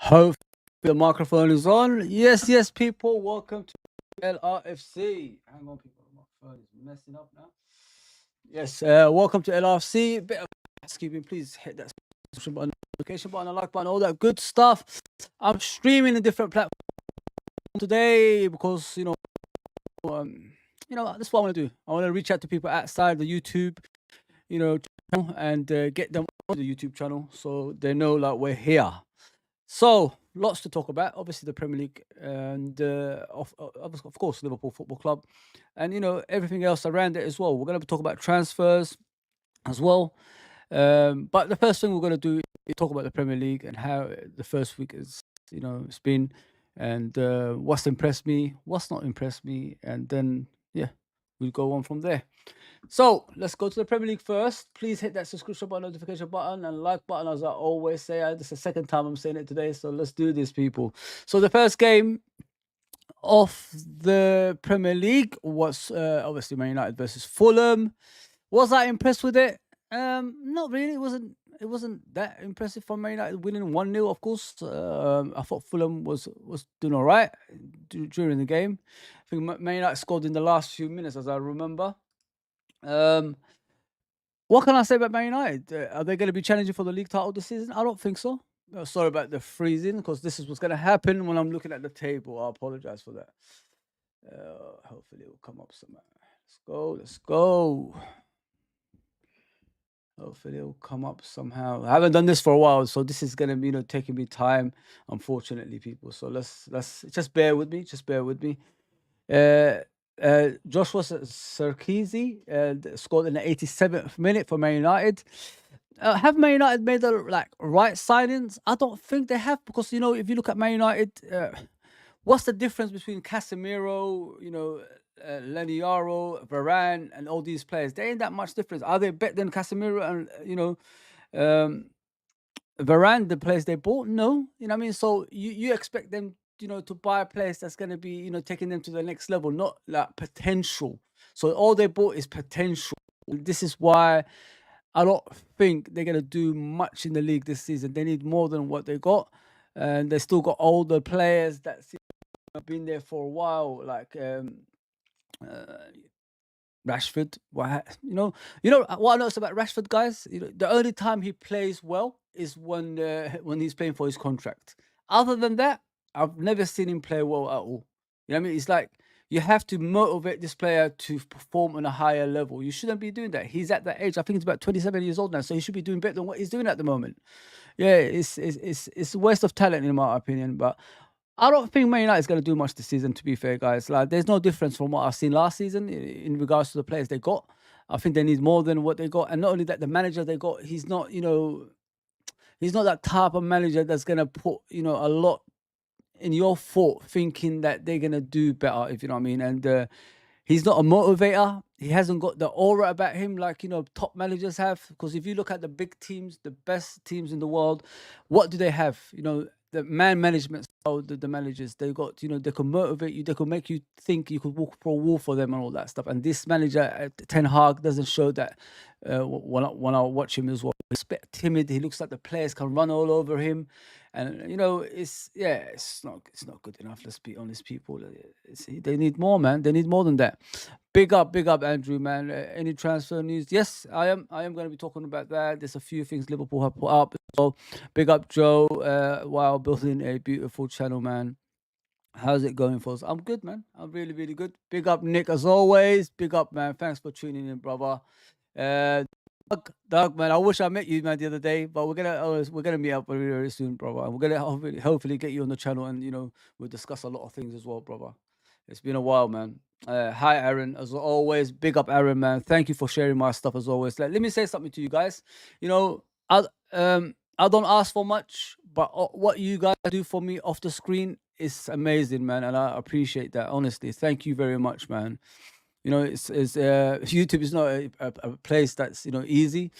Hope the microphone is on. Yes, people. Welcome to LRFC. Hang on, people. My phone is messing up now. Yes, welcome to LRFC. Bit of housekeeping. Please hit that subscription button, notification button, and like button, all that good stuff. I'm streaming in different platforms today because that's what I want to do. I want to reach out to people outside the YouTube, channel and get them on the YouTube channel so they know like we're here. So, lots to talk about. Obviously, the Premier League and, of course, Liverpool Football Club, and everything else around it as well. We're going to talk about transfers as well. But the first thing we're going to do is talk about the Premier League and how the first week is, it's been, and what's impressed me, what's not impressed me, and then we'll go on from there. So let's go to the Premier League first. Please hit that subscription button, notification button, and like button, as I always say. This is the second time I'm saying it today, so let's do this, people. So the first game of the Premier League was obviously Man United versus Fulham. Was I impressed with it? Not really. It wasn't that impressive for Man United winning 1-0, of course. I thought Fulham was doing all right during the game. I think Man United scored in the last few minutes, as I remember. What can I say about Man United? Are they going to be challenging for the league title this season? I don't think so. Sorry about the freezing, because this is what's going to happen when I'm looking at the table. I apologize for that. Hopefully it will come up somehow. Let's go. Hopefully it will come up somehow. I haven't done this for a while, so this is going to be taking me time, unfortunately, people. So let's just bear with me. Joshua Sarkisi scored in the 87th minute for Man United. Have Man United made the right signings? I don't think they have, because if you look at Man United, what's the difference between Casemiro, Leniaro, Varane, and all these players? There ain't that much difference. Are they better than Casemiro and Varane, the players they bought? No, what I mean. So you expect them, to buy a place that's going to be, taking them to the next level, not like potential. So all they bought is potential. This is why I don't think they're going to do much in the league this season. They need more than what they got. And they still got older players that have been there for a while, like Rashford. What I noticed about Rashford, guys? The only time he plays well is when he's playing for his contract. Other than that, I've never seen him play well at all. You know what I mean? It's like you have to motivate this player to perform on a higher level. You shouldn't be doing that. He's at that age. I think he's about 27 years old now, so he should be doing better than what he's doing at the moment. Yeah, it's a waste of talent, in my opinion. But I don't think Man United is going to do much this season, to be fair, guys. Like, there's no difference from what I've seen last season in regards to the players they got. I think they need more than what they got. And not only that, the manager they got, he's not that type of manager that's going to put, a lot in your thought, thinking that they're going to do better, if you know what I mean. And he's not a motivator. He hasn't got the aura about him like, top managers have. Because if you look at the big teams, the best teams in the world, what do they have? The man management style, the managers, they got, they can motivate you, they can make you think you could walk for a wall for them and all that stuff. And this manager, Ten Hag, doesn't show that when I watch him as well. He's a bit timid. He looks like the players can run all over him. And, it's not good enough. Let's be honest, people. They need more, man. They need more than that. Big up, Andrew, man. Any transfer news? Yes, I am going to be talking about that. There's a few things Liverpool have put up. So big up, Joe, while building a beautiful channel, man. How's it going for us? I'm good, man. I'm really, really good. Big up, Nick, as always. Big up, man. Thanks for tuning in, brother. Doug, man, I wish I met you, man, the other day, but we're gonna meet up very, very soon, brother. And we're gonna hopefully get you on the channel, and we'll discuss a lot of things as well, brother. It's been a while, man. Hi, Aaron. As always, big up, Aaron, man. Thank you for sharing my stuff as always. Let me say something to you guys. You know, I don't ask for much, but what you guys do for me off the screen is amazing, man, and I appreciate that. Honestly, thank you very much, man. It's YouTube is not a place that's easy.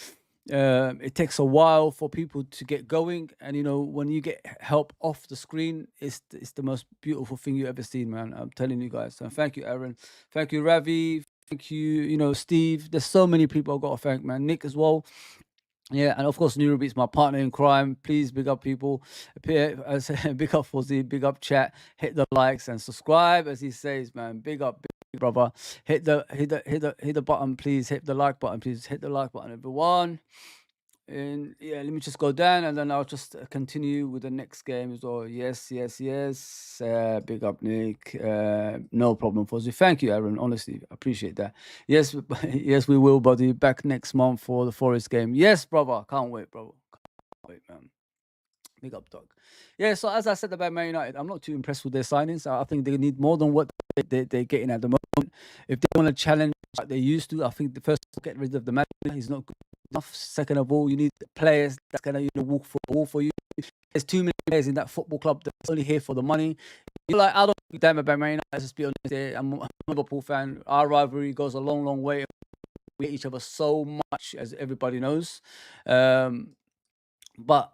It takes a while for people to get going, and when you get help off the screen, it's the most beautiful thing you ever seen, man. I'm telling you guys. So thank you, Aaron. Thank you, Ravi. Thank you, Steve. There's so many people I've got to thank, man. Nick as well. Yeah, and of course, Nurubi's my partner in crime. Please big up people. Big up Fuzzy, big up chat. Hit the likes and subscribe, as he says, man. Big up, big brother. Hit the button, please. Hit the like button, please. Hit the like button, everyone. And yeah, let me just go down, and then I'll just continue with the next game as well. Yes, yes, yes. Big up, Nick. No problem, Fuzzy. Thank you, Aaron. Honestly, appreciate that. Yes, yes, we will, buddy. Back next month for the Forest game. Yes, brother. Can't wait, bro. Can't wait, man. Big up, dog. Yeah, so as I said about Man United, I'm not too impressed with their signings. I think they need more than what they're getting at the moment. If they want to challenge like they used to, I think the first get rid of the manager. He's not good enough. Second of all, you need players that can walk for the wall for you. There's too many players in that football club that's only here for the money. I don't give a damn about Man United. Let's just be honest here. I'm a Liverpool fan. Our rivalry goes a long, long way. We hate each other so much, as everybody knows. But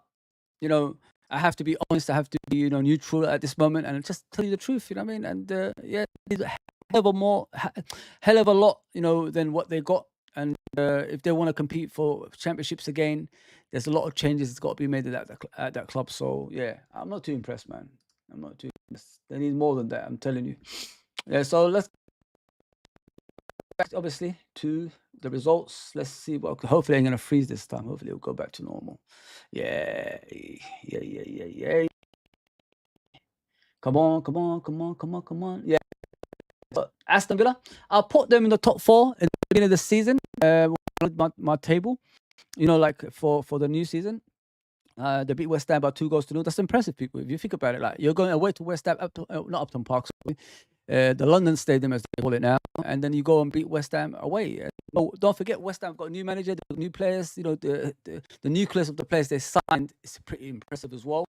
I have to be honest. I have to be, neutral at this moment and just tell you the truth. You know what I mean? And yeah, it's a hell of a lot, than what they got. And if they want to compete for championships again, there's a lot of changes that's got to be made at that club. So yeah, I'm not too impressed, man. I'm not too impressed. They need more than that. I'm telling you. Yeah. So let's back, obviously, to the results. Let's see what. Hopefully, I'm gonna freeze this time. Hopefully, it'll go back to normal. Yeah, yeah. Come on, come on, come on, come on, come on. Yeah. But Aston Villa, I'll put them in the top 4 in the beginning of the season. My table, like for the new season. They beat West Ham by 2-0. That's impressive, people. If you think about it, like you're going away to West Ham, not Upton Park, sorry, the London Stadium as they call it now, and then you go and beat West Ham away. Don't forget, West Ham got a new manager, they've got new players. The nucleus of the players they signed is pretty impressive as well.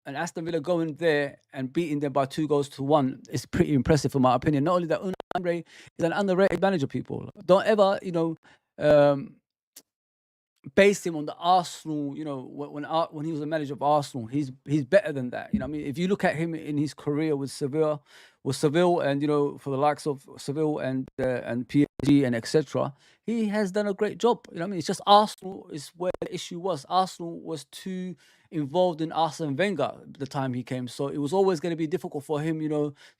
And Aston Villa going there and beating them by 2-1 is pretty impressive, in my opinion. Not only that, Unai Emery is an underrated manager, people. Don't ever, base him on the Arsenal, when he was a manager of Arsenal. He's better than that. I mean, if you look at him in his career with Seville, and for the likes of Seville and PSG and etc., he has done a great job. I mean, it's just Arsenal is where the issue was. Arsenal was too involved in Arsene Wenger at the time he came, so it was always going to be difficult for him,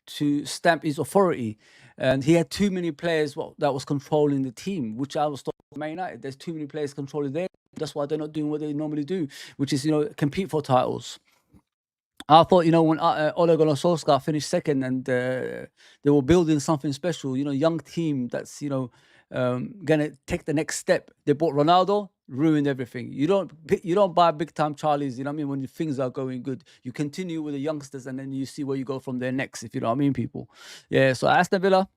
to stamp his authority, and he had too many players that was controlling the team, which I was talking about Man United. There's too many players controlling there. That's why they're not doing what they normally do, which is compete for titles. I thought, when Ole Gunnar Solskjaer finished second, and they were building something special, young team that's gonna take the next step. They bought Ronaldo, ruined everything. You don't buy big time Charlies. You know what I mean? When things are going good, you continue with the youngsters, and then you see where you go from there next. If you know what I mean, people. Yeah. So Aston Villa,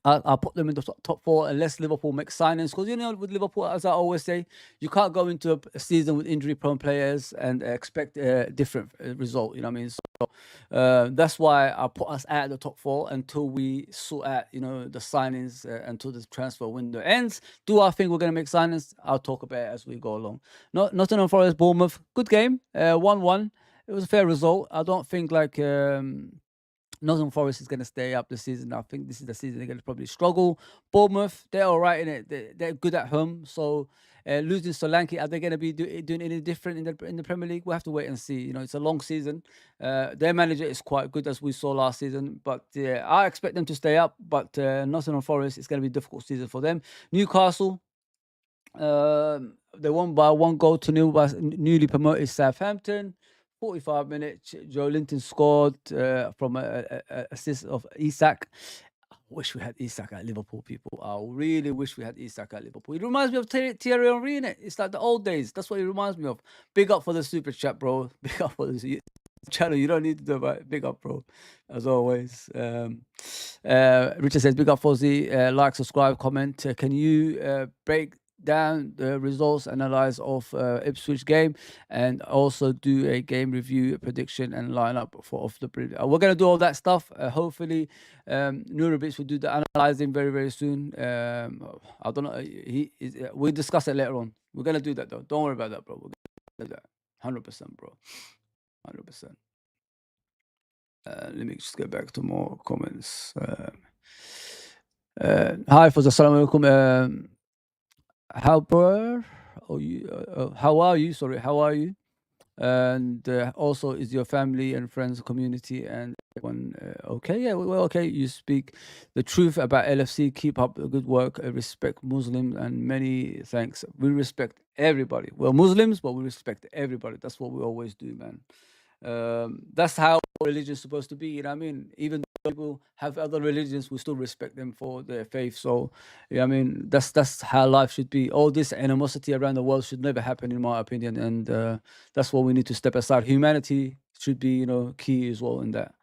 I'll put them in the top 4 unless Liverpool make signings. Because, with Liverpool, as I always say, you can't go into a season with injury-prone players and expect a different result. You know what I mean? So that's why I put us at the top 4 until we sort out, the signings, until the transfer window ends. Do I think we're going to make signings? I'll talk about it as we go along. Nottingham Forest, Bournemouth, good game, 1-1. It was a fair result. I don't think Nottingham Forest is going to stay up this season. I think this is the season they're going to probably struggle. Bournemouth, they're all right in it. They're good at home. So losing Solanke, are they going to be doing any different in the Premier League? We'll have to wait and see. It's a long season. Their manager is quite good, as we saw last season. But I expect them to stay up. But Nottingham Forest, it's going to be a difficult season for them. Newcastle, they won by 1-0 by newly promoted Southampton. 45 minutes, Joe Linton scored from an assist of Isak. I wish we had Isak at Liverpool, people. I really wish we had Isak at Liverpool. It reminds me of Thierry Henry, innit? It's like the old days. That's what it reminds me of. Big up for the super chat, bro. Big up for the channel. You don't need to do it. Big up, bro. As always. Richard says, big up, Fozzy. Like, subscribe, comment. Can you break down the results analyze of Ipswich game and also do a game review, prediction, and lineup for off the bridge? We're gonna do all that stuff. Hopefully, Nurabits will do the analyzing very very soon. I don't know. We'll discuss it later on. We're gonna do that though. Don't worry about that, bro. We're gonna do that. 100%, bro. 100%. Let me just get back to more comments. Hi, Fozzy. Assalamu alaikum. How are you? Sorry, how are you? And also, is your family and friends, community, and everyone okay? Yeah, well, okay. You speak the truth about LFC. Keep up the good work. Respect Muslims and many thanks. We respect everybody. We're Muslims, but we respect everybody. That's what we always do, man. That's how religion is supposed to be. You know what I mean? Even though people have other religions, we still respect them for their faith. So, yeah, I mean, that's how life should be. All this animosity around the world should never happen, in my opinion. And that's what we need to step aside. Humanity should be, key as well in that.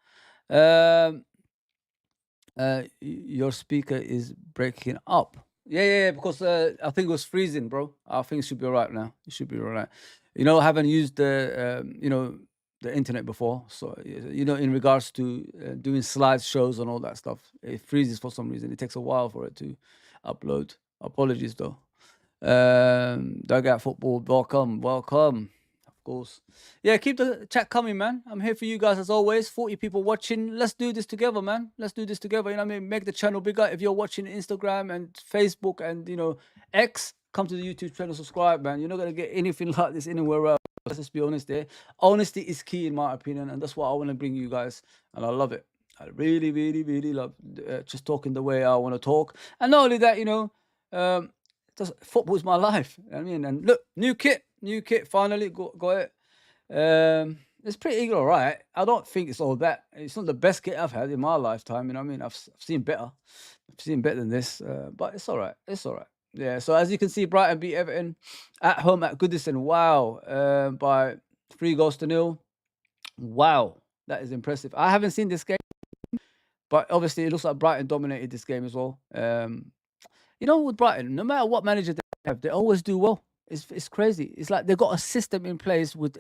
Your speaker is breaking up. Yeah, because I think it was freezing, bro. I think it should be all right now. It should be all right. I haven't used the internet before, so in regards to doing slideshows and all that stuff, it freezes for some reason. It takes a while for it to upload. Apologies though. Dugout Football, welcome. Of course. Yeah, keep the chat coming, man. I'm here for you guys as always. 40 people watching. Let's do this together, man. Let's do this together. You know what I mean? Make the channel bigger. If you're watching Instagram and Facebook and X, come to the YouTube channel, subscribe, man. You're not gonna get anything like this anywhere else. Let's just be honest there. Honesty is key in my opinion, and that's what I want to bring you guys, and I love it. I really, really, really love just talking the way I want to talk. And not only that, football's my life. I mean, and look, new kit, finally got it. It's pretty all right. I don't think it's all that. It's not the best kit I've had in my lifetime. You know what I mean? I've seen better. I've seen better than this, but it's all right. It's all right. Yeah, so as you can see, Brighton beat Everton at home at Goodison. Wow, by 3-0. Wow, that is impressive. I haven't seen this game, but obviously it looks like Brighton dominated this game as well. With Brighton, no matter what manager they have, they always do well. It's crazy. It's like they've got a system in place with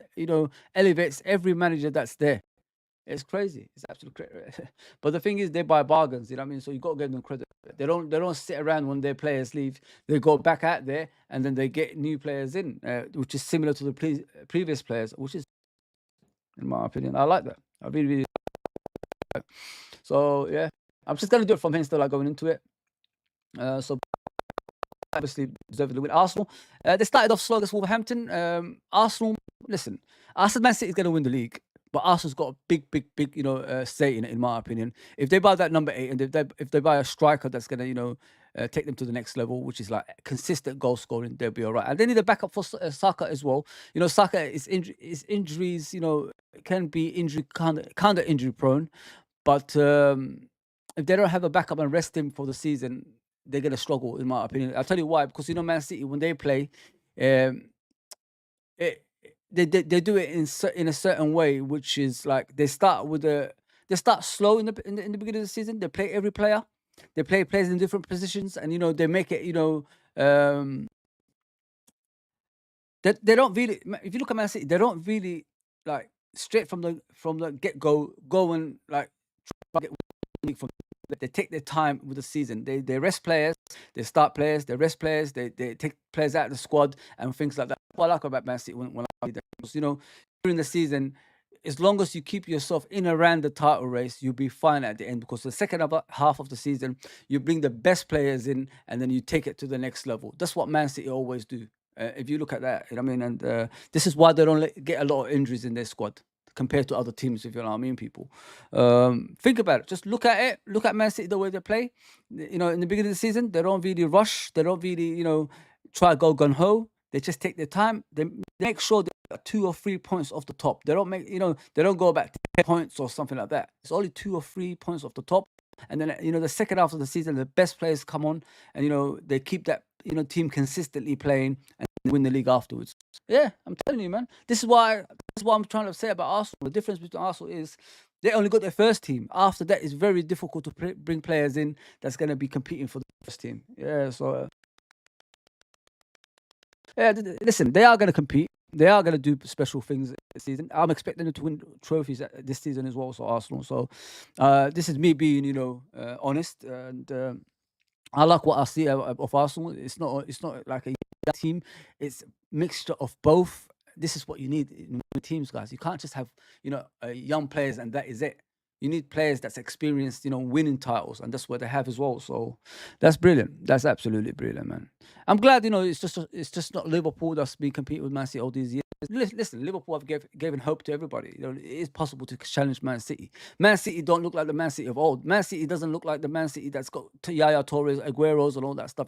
elevates every manager that's there. It's crazy. It's absolutely crazy. But the thing is, they buy bargains. You know what I mean? So you got to give them credit. They don't sit around when their players leave. They go back out there and then they get new players in, which is similar to the previous players, which is, in my opinion, I like that. I really, really like that. So yeah, I'm just gonna do it from here instead of going into it. So obviously deserved to win. Arsenal, they started off slow against Wolverhampton. Arsenal, listen, I said Man City is gonna win the league. But Arsenal's got a big, say in it, in my opinion. If they buy that number 8 and if they buy a striker that's going to, take them to the next level, which is like consistent goal scoring, they'll be all right. And they need a backup for Saka as well. Saka is injuries, can be injury kind of injury prone. But if they don't have a backup and rest him for the season, they're going to struggle, in my opinion. I'll tell you why. Because Man City, when they play, they do it in a certain way, which is like they start slow in the beginning of the season. They play every player, they play players in different positions, and they make it. They don't really. If you look at Man City, they don't really like straight from the get go and like get from. They take their time with the season. They rest players, they start players, they rest players, they take players out of the squad and things like that. What I like about Man City when I see that, because, during the season, as long as you keep yourself in around the title race, you'll be fine at the end, because the second half of the season, you bring the best players in and then you take it to the next level. That's what Man City always do. If you look at that, you know what I mean? And this is why they don't get a lot of injuries in their squad compared to other teams, if you know what I mean, people. Think about it. Just look at it. Look at Man City, the way they play. In the beginning of the season, they don't really rush. They don't really, try to go gun-ho. They just take their time. They make sure they got 2 or 3 points off the top. They don't make, they don't go about 10 points or something like that. It's only 2 or 3 points off the top. And then, the second half of the season, the best players come on and, they keep that, team consistently playing and win the league afterwards. Yeah, I'm telling you, man. This is what I'm trying to say about Arsenal. The difference between Arsenal is they only got their first team. After that, it's very difficult to bring players in that's going to be competing for the first team. Yeah, so yeah, listen, they are going to compete. They are going to do special things this season. I'm expecting them to win trophies this season as well. So Arsenal. So this is me being, honest, and I like what I see of Arsenal. It's not like a young team. It's a mixture of both. This is what you need in teams, guys. You can't just have young players and that is it. You need players that's experienced, winning titles, and that's what they have as well. So that's brilliant. That's absolutely brilliant, man. I'm glad, it's just not Liverpool that's been competing with Man City all these years. Listen, Liverpool have given hope to everybody. It is possible to challenge Man City. Man City don't look like the Man City of old. Man City doesn't look like the Man City that's got Yaya Torres, Agueros, and all that stuff.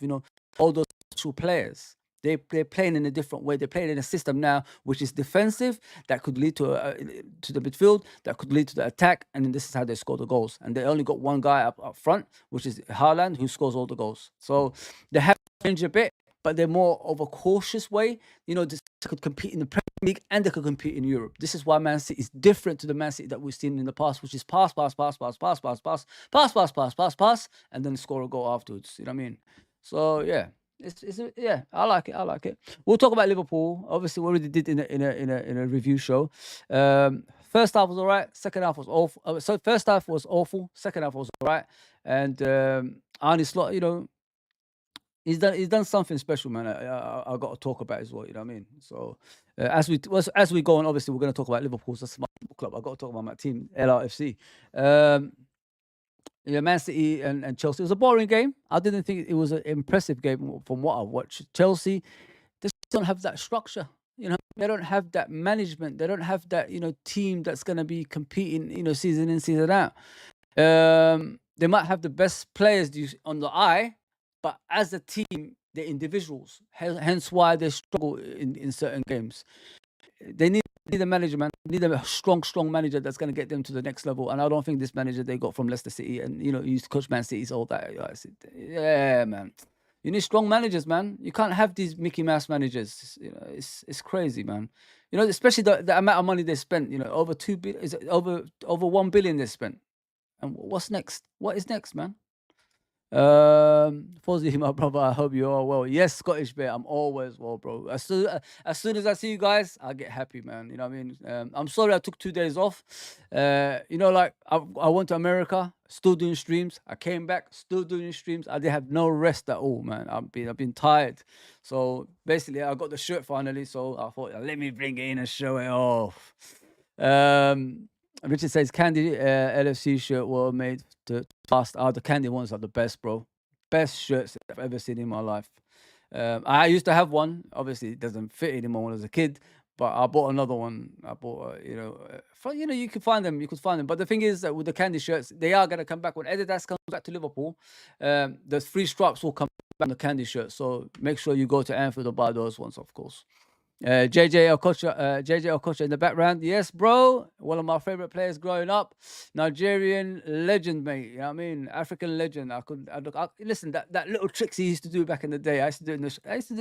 All those special players. They're playing in a different way. They're playing in a system now which is defensive, that could lead to the midfield, that could lead to the attack, and then this is how they score the goals. And they only got one guy up front, which is Haaland, who scores all the goals. So they have changed a bit, but they're more of a cautious way. This could compete in the Premier League and they could compete in Europe. This is why Man City is different to the Man City that we've seen in the past, which is pass, and then score a goal afterwards. You know what I mean? So yeah. Yeah, I like it. We'll talk about Liverpool. Obviously, we already did in a review show. First half was all right. Second half was awful. So first half was awful. Second half was all right. And Arne Slot, he's done something special, man. I got to talk about as well. You know what I mean? So as we go on, obviously we're going to talk about Liverpool. That's my club. I got to talk about my team, LRFC. Man City and Chelsea. It was a boring game. I didn't think it was an impressive game from what I watched. Chelsea, they don't have that structure. They don't have that management. They don't have that team that's going to be competing season in, season out. They might have the best players on the eye, but as a team, they're individuals. Hence why they struggle in certain games. They need a manager, man. They need a strong manager that's going to get them to the next level. And I don't think this manager they got from Leicester City and he used to coach Man City's all that. Yeah, man. You need strong managers, man. You can't have these Mickey Mouse managers. It's crazy, man. Especially the amount of money they spent. Over 2 billion, is it over 1 billion they spent. And what's next? What is next, man? Fozzie, my brother, I hope you are well. Yes, Scottish Bear, I'm always well, bro. As soon as I see you guys, I get happy, man. You know what I mean? I'm sorry I took 2 days off. I went to America, still doing streams. I came back, still doing streams. I didn't have no rest at all, man. I've been tired. So basically, I got the shirt finally. So I thought, let me bring it in and show it off. Richard says Candy LFC shirt were made to last. The Candy ones are the best, bro. Best shirts I've ever seen in my life. I used to have one. Obviously, it doesn't fit anymore when I was a kid. But I bought another one. I bought, you could find them. You could find them. But the thing is that with the Candy shirts, they are gonna come back when Adidas comes back to Liverpool. The 3 stripes will come back on the Candy shirt. So make sure you go to Anfield to buy those ones, of course. JJ Okocha in the background. Yes, bro. One of my favorite players growing up. Nigerian legend, mate. You know what I mean? African legend. Listen, that little tricks he used to do back in the day. I used to do it in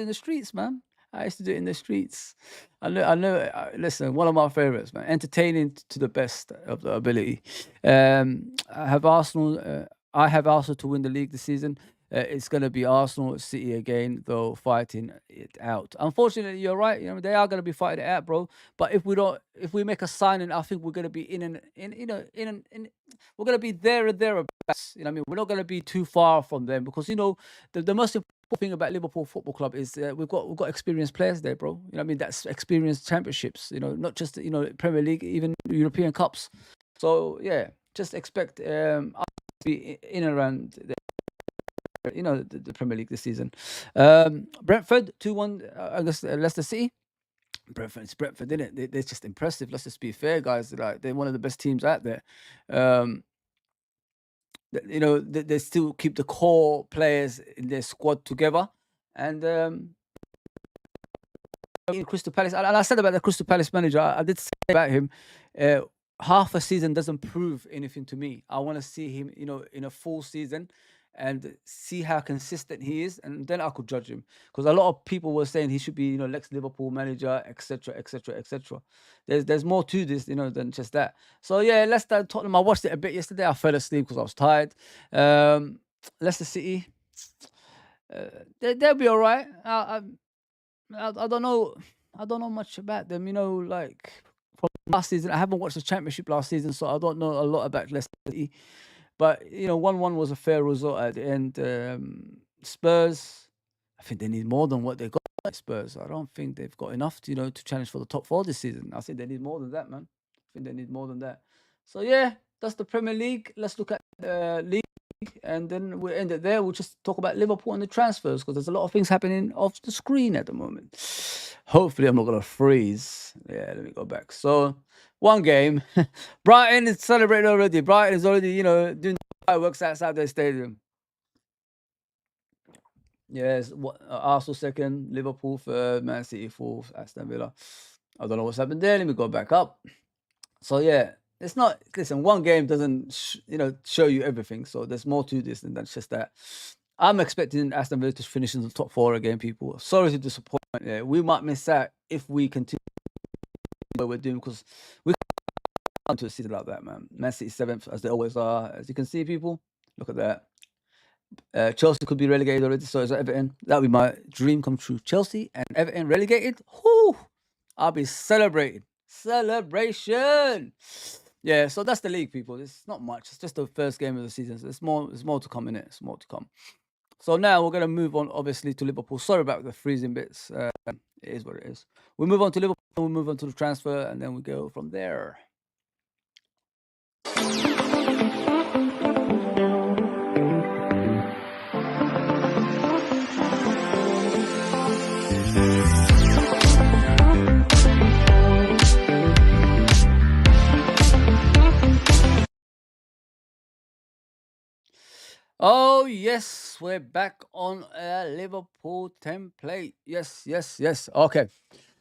the streets, man. I used to do it in the streets. I know. Listen, one of my favorites, man. Entertaining to the best of the ability. I have Arsenal to win the league this season. It's going to be Arsenal, City again, though, fighting it out. Unfortunately, you're right. They are going to be fighting it out, bro. But if we make a signing, I think we're going to be we're going to be there and thereabouts. You know what I mean? We're not going to be too far from them because the most important thing about Liverpool Football Club is we've got experienced players there, bro. You know what I mean? That's experienced championships. Not just Premier League, even European cups. So yeah, just expect us to be in and around the Premier League this season. Brentford 2-1 against Leicester City. Brentford, isn't it? They're just impressive. Let's just be fair, guys. They're one of the best teams out there. They still keep the core players in their squad together. And in Crystal Palace, and I said about the Crystal Palace manager, I did say about him, half a season doesn't prove anything to me. I want to see him, in a full season. and see how consistent he is, and then I could judge him. Because a lot of people were saying he should be, next Liverpool manager, etc., etc., etc. There's more to this, than just that. So yeah, Leicester Tottenham. I watched it a bit yesterday. I fell asleep because I was tired. Leicester City, they'll be all right. I don't know. I don't know much about them. Like from last season, I haven't watched the Championship last season, so I don't know a lot about Leicester City. But 1-1 was a fair result at the end. Spurs, I think they need more than what they got. Spurs, I don't think they've got enough to challenge for the top four this season. I think they need more than that, man. I think they need more than that. So yeah, that's the Premier League. Let's look at league, and then we'll end it there. We'll just talk about Liverpool and the transfers because there's a lot of things happening off the screen at the moment. Hopefully, I'm not gonna freeze. Yeah, let me go back. So one game, Brighton is celebrating already. Brighton is already, doing fireworks outside their stadium. Yes, Arsenal second, Liverpool third, Man City fourth, Aston Villa. I don't know what's happened there. Let me go back up. So yeah, it's not. Listen, one game doesn't, show you everything. So there's more to this than that's just that. I'm expecting Aston Villa to finish in the top four again. People, sorry to disappoint. Yeah, we might miss out if we continue what we're doing because we can't to a season like that, man. Man City seventh, as they always are. As you can see, people, look at that. Chelsea could be relegated already, so is Everton. That would be my dream come true. Chelsea and Everton relegated. Whoo! I'll be celebrating. Celebration. Yeah, so that's the league, people. It's not much. It's just the first game of the season. So there's more to come in it. It's more to come. So now we're gonna move on, obviously, to Liverpool. Sorry about the freezing bits. It is what it is. We move on to Liverpool. We move on to the transfer, and then we go from there. Oh yes, we're back on a Liverpool template. Yes, yes, yes. Okay,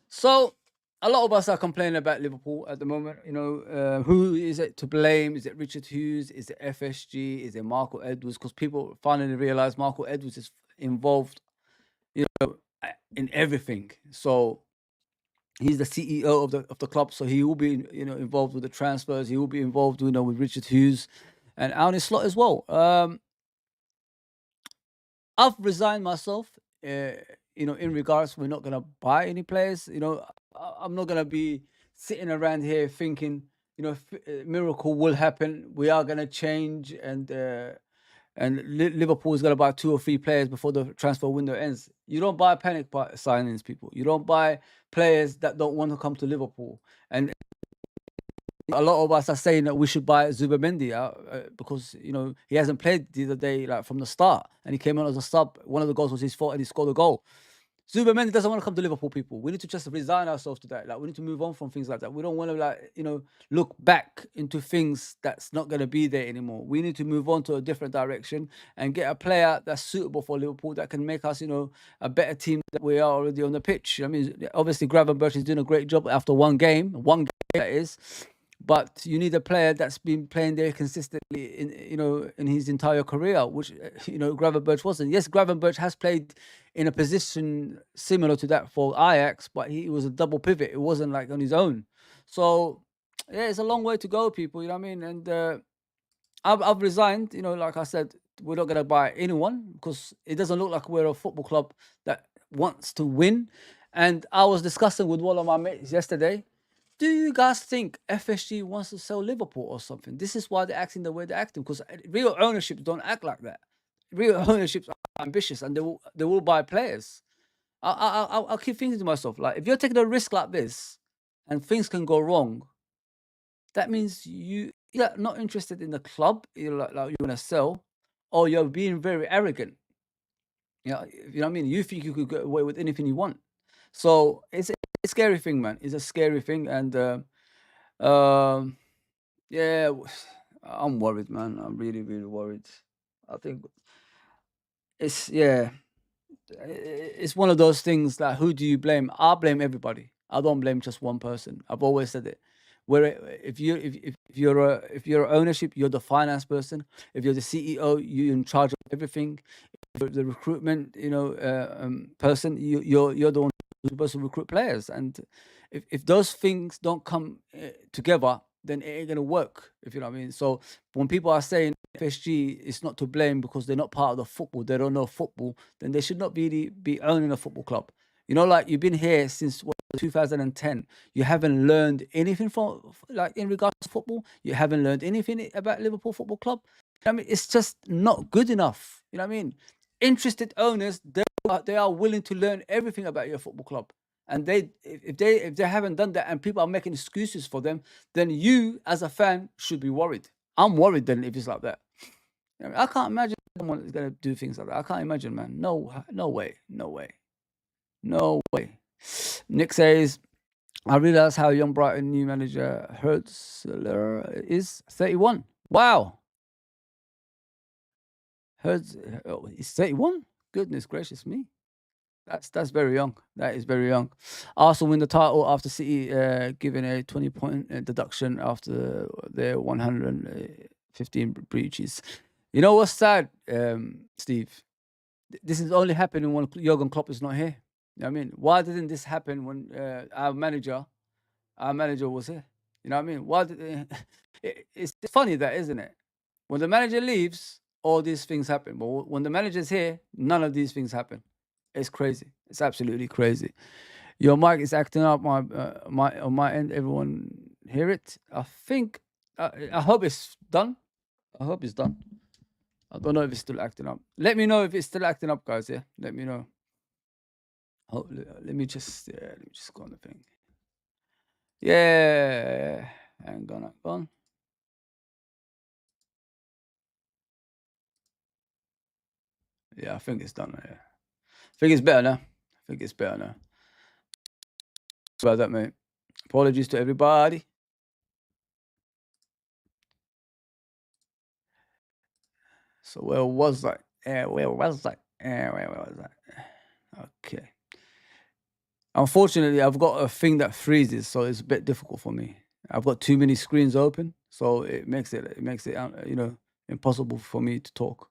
so a lot of us are complaining about Liverpool at the moment. Who is it to blame? Is it Richard Hughes? Is it FSG? Is it Marco Edwards? Because people finally realize Marco Edwards is involved, in everything. So he's the CEO of the club, so he will be, involved with the transfers. He will be involved, with Richard Hughes and Arne Slot as well. I've resigned myself, in regards we're not gonna buy any players. I'm not gonna be sitting around here thinking, miracle will happen. We are gonna change, and Liverpool is gonna buy 2 or 3 players before the transfer window ends. You don't buy panic signings, people. You don't buy players that don't want to come to Liverpool. And a lot of us are saying that we should buy Zubimendi because he hasn't played the other day like from the start, and he came on as a sub. One of the goals was his fault, and he scored a goal. Zubimendi doesn't want to come to Liverpool, people. We need to just resign ourselves to that. Like, we need to move on from things like that. We don't want to look back into things that's not going to be there anymore. We need to move on to a different direction and get a player that's suitable for Liverpool that can make us, a better team than we are already on the pitch. I mean, obviously Gravenberch is doing a great job after one game that is. But you need a player that's been playing there consistently in his entire career, which Gravenberch wasn't. Yes, Gravenberch has played in a position similar to that for Ajax, but he was a double pivot. It wasn't like on his own. So yeah, it's a long way to go, people. You know what I mean? And I've resigned. Like I said, we're not gonna buy anyone because it doesn't look like we're a football club that wants to win. And I was discussing with one of my mates yesterday. Do you guys think FSG wants to sell Liverpool or something? This is why they're acting the way they're acting, because real ownerships don't act like that. Real ownerships are ambitious, and they will buy players. I'll keep thinking to myself, like, if you're taking a risk like this and things can go wrong, that means you're not interested in the club. You're like you want to sell, or you're being very arrogant. You know what I mean? You think you could get away with anything you want. So it's a scary thing, man. It's a scary thing, and um, yeah, I'm worried, man. I'm really, really worried. I think yeah, it's one of those things. Like, who do you blame? I blame everybody. I don't blame just one person. I've always said it. where if you're ownership, you're the finance person. If you're the CEO, you're in charge of everything. If you're the recruitment, person, you're the one who's supposed to recruit players. And if those things don't come together, then it ain't gonna work. If you know what I mean. So when people are saying FSG is not to blame because they're not part of the football, they don't know football, then they should not be owning a football club. Like you've been here since 2010. You haven't learned anything from like in regards to football. You haven't learned anything about Liverpool Football Club. I mean, it's just not good enough. You know what I mean? Interested owners, they are willing to learn everything about your football club. And if they haven't done that and people are making excuses for them, then you as a fan should be worried. I'm worried then if it's like that. I can't imagine someone is gonna do things like that. I can't imagine, man. No way. No way. No way. Nick says, I realize how young Brighton new manager Hertzler is 31. Wow. He's 31? Goodness gracious me. That's very young. That is very young. Arsenal win the title after City giving a 20-point deduction after their 115 breaches. You know what's sad, Steve? This is only happening when Jurgen Klopp is not here. You know what I mean? Why didn't this happen when our manager was here? You know what I mean? Why did it's funny that, isn't it? When the manager leaves, all these things happen. But when the manager's here, none of these things happen. It's crazy. It's absolutely crazy. Your mic is acting up. On my end, everyone hear it? I think. I hope it's done. I hope it's done. I don't know if it's still acting up. Let me know if it's still acting up, guys. Yeah, let me know. Oh, let me just go on the thing. Yeah, hang on. Yeah, I think it's done. Yeah, I think it's better now. Sorry about that, mate. Apologies to everybody. So where was I? Where was I? Okay. Unfortunately, I've got a thing that freezes, so it's a bit difficult for me. I've got too many screens open, so it makes it impossible for me to talk.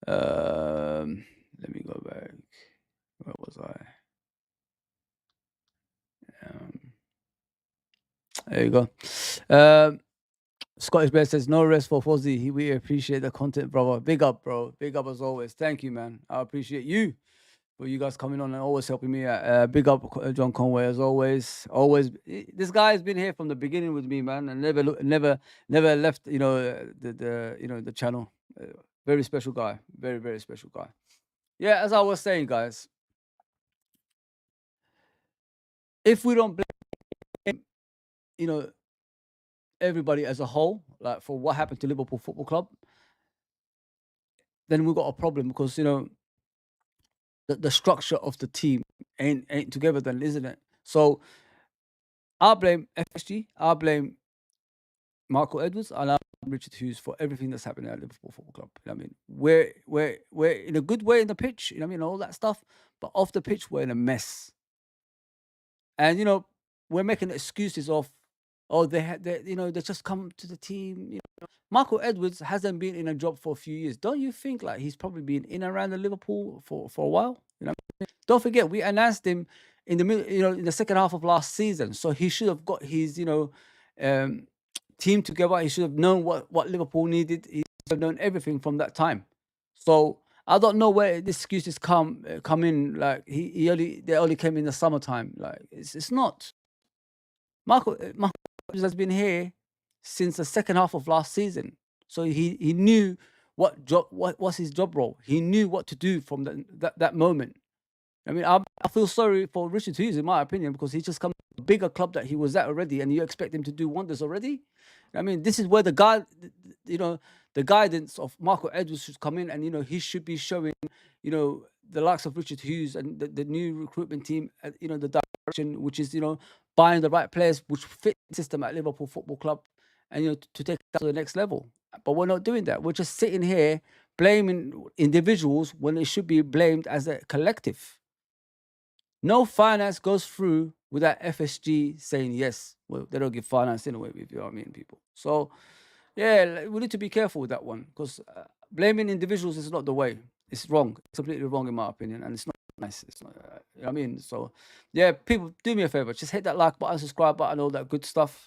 Let me go back. Where was I? There you go. Scottish Bear says, no rest for Fozzie. We appreciate the content, brother. Big up, bro. Big up as always. Thank you, man. I appreciate you for you guys coming on and always helping me out. Big up, John Conway, as always. This guy has been here from the beginning with me, man, and never left. The channel. Very special guy. Very, very special guy. Yeah, as I was saying, guys, if we don't blame, everybody as a whole, like for what happened to Liverpool Football Club, then we've got a problem because the structure of the team ain't together, then, isn't it? So I blame FSG, I blame Marco Edwards, and I blame Richard Hughes for everything that's happening at Liverpool Football Club. You know what I mean? We're in a good way in the pitch, you know what I mean, all that stuff, but off the pitch we're in a mess. And we're making excuses of, they just come to the team. Michael Edwards hasn't been in a job for a few years. Don't you think like he's probably been in and around the Liverpool for a while? Don't forget we announced him in the middle, in the second half of last season. So he should have got his, team together. He should have known what Liverpool needed. He should have known everything from that time. So I don't know where the excuses come in. Like they only came in the summertime. Like it's not. Michael has been here since the second half of last season, so he knew what was his job role. He knew what to do from that moment. I mean, I feel sorry for Richard Hughes, in my opinion, because he's just come to a bigger club that he was at already, and you expect him to do wonders already. I mean, this is where the guidance of Marco Edwards should come in, and he should be showing, the likes of Richard Hughes and the new recruitment team, the direction, which is buying the right players which fit the system at Liverpool Football Club, and to take that to the next level. But we're not doing that. We're just sitting here blaming individuals when it should be blamed as a collective. No finance goes through without FSG saying yes. Well, they don't give finance anyway, if you know what I mean, people. So, yeah, we need to be careful with that one because blaming individuals is not the way. It's wrong. It's completely wrong in my opinion, and it's not nice. It's not. You know what I mean? So, yeah, people, do me a favor, just hit that like button, subscribe button, all that good stuff.